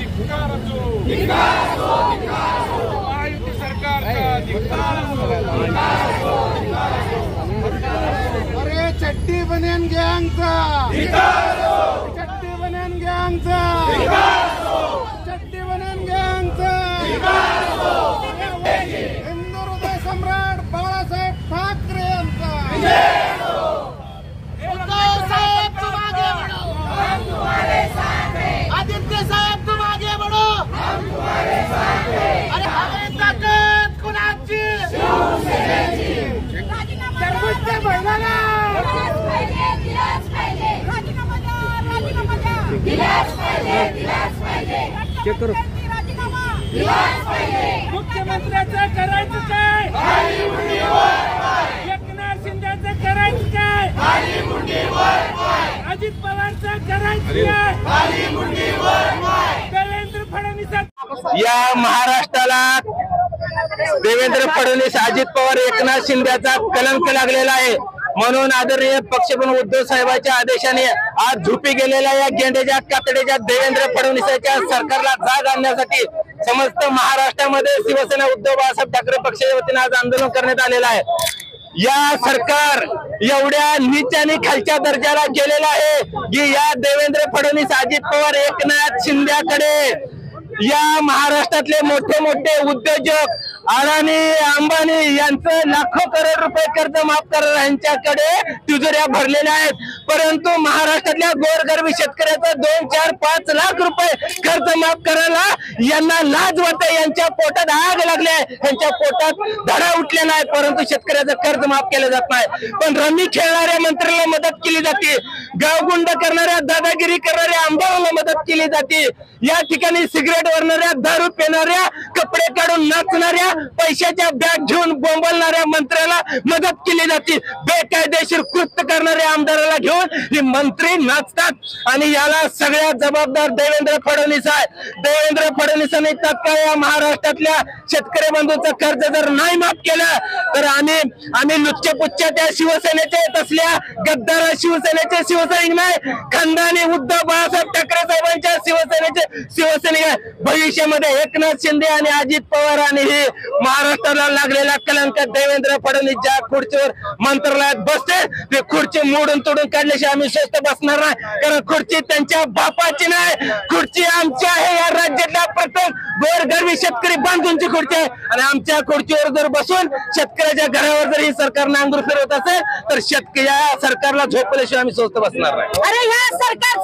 धिक्कार असो, महायुती सरकारचा धिक्कार असो। अरे चड्डी बनियान गँगचा चड्डी बनियान गँगचा चड्डी बनियान गँगचा हिंदू हृदय सम्राट बाळासाहेब ठाकरे यांचा उद्धव साहेब तुम आगे बढ़ो, हम तुम्हारे साथ हैं। आदित्य साहेब तुम आगे बढ़ो, हम तुम्हारे साथ हैं। अरे हमें ताकद कुणाची तरबूजच्या महिन्याला मुख्यमंत्र्याचं करायचं काय, एकनाथ शिंदेचं करायचं काय, अजित पवारचं करायचं काय, देवेंद्र फडणवीस या महाराष्ट्राला देवेंद्र फडणवीस, अजित पवार, एकनाथ शिंदेचा कलंक लागलेला आहे। म्हणून आदरणीय पक्षप्रमुख उद्धव साहेबांच्या आदेशाने आज झोपी गेलेल्या या गेंड्याच्या कातडीच्या देवेंद्र फडणवीसांच्या सरकारला जाग आणण्यासाठी समस्त महाराष्ट्रामध्ये शिवसेना उद्धव बाळासाहेब ठाकरे पक्षाच्या वतीने आज आंदोलन करण्यात आलेलं आहे। या सरकार एवढ्या नीच आणि खालच्या दर्जाला गेलेला आहे की या देवेंद्र फडणवीस, अजित पवार, एकनाथ शिंदेकडे या महाराष्ट्रातले मोठे मोठे उद्योजक अडाणी, अंबानी यांचं लाखो करोड रुपये कर्ज माफ करणाऱ्या यांच्याकडे तिजोऱ्या भरलेल्या आहेत, परंतु महाराष्ट्रातल्या गोरगरीब शेतकऱ्याचं 2, 4, 5 लाख रुपये कर्ज माफ करायला यांना लाज वाटते। यांच्या पोटात आग लागली आहे, यांच्या पोटात धडा उठलेला आहे, परंतु शेतकऱ्याचं कर्ज माफ केलं जात नाही। पण रमी खेळणाऱ्या मंत्र्याला मदत केली जाते, गावगुंड करणाऱ्या, दादागिरी करणाऱ्या आमदाराला मदत केली जाते। या ठिकाणी सिगरेट वरणाऱ्या, दारू पिणाऱ्या, कपडे काढून नाचणाऱ्या, पैशाच्या बॅग घेऊन बोंबलणाऱ्या मंत्र्याला मदत केली जाते। बेकायदेशीर कृत्य करणाऱ्या आमदाराला घेऊन हे मंत्री नाचतात आणि याला सगळ्यात जबाबदार देवेंद्र फडणवीस आहे। देवेंद्र फडणवीसांनी तात्काळ या महाराष्ट्रातल्या शेतकरी बंधूंचं कर्ज जर नाही माफ केलं तर आम्ही लुच्चपुच्च्या त्या शिवसेनेचे तसल्या गद्दार शिवसेनेचे शिवसैनिक नाही, खंदानी उद्धव बाळासाहेब ठाकरे साहेबांच्या शिवसेनेचे शिवसैनिक आहे। भविष्यामध्ये एकनाथ शिंदे आणि अजित पवार आणि हे महाराष्ट्राला लागलेला कलंक देवेंद्र फडणवीस ज्या खुर्चीवर मंत्रालयात बसते ते खुर्ची मोडून तोडून काढल्याशिवाय आम्ही स्वस्थ बसणार नाही, कारण खुर्ची त्यांच्या बापाची नाही, खुर्ची आमची आहे। या राज्यातल्या प्रत्येक गोरगरीब शेतकरी बांधूंची खुर्ची आहे आणि आमच्या खुर्चीवर जर बसून शेतकऱ्याच्या घरावर जर ही सरकार नांगूर फिरवत असेल तर या सरकारला झोपल्याशिवाय आम्ही स्वस्थ बसणार नाही। अरे ह्या सरकार